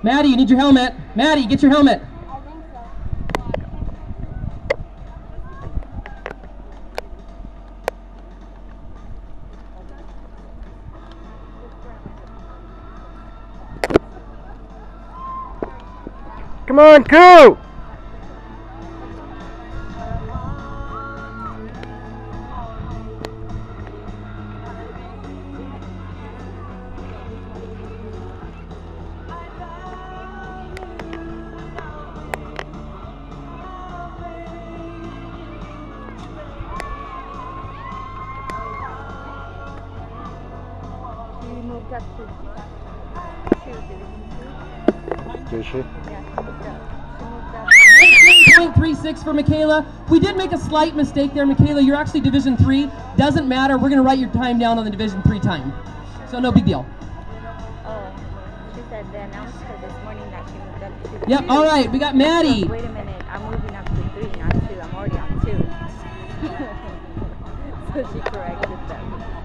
Maddie, you need your helmet. Maddie, get your helmet. I think so. Come on, go! She moved up to Did she? Yeah, she moved up. 19.36 for Michaela. We did make a slight mistake there, Michaela. You're actually Division 3. Doesn't matter. We're going to write your time down on the Division 3 time. So no big deal. Oh, she said they announced her this morning that she moved up to Yep, 2. all right. We got Maddie. Wait a minute, I'm moving up to 3, not 2. I'm already on 2. So she corrected them.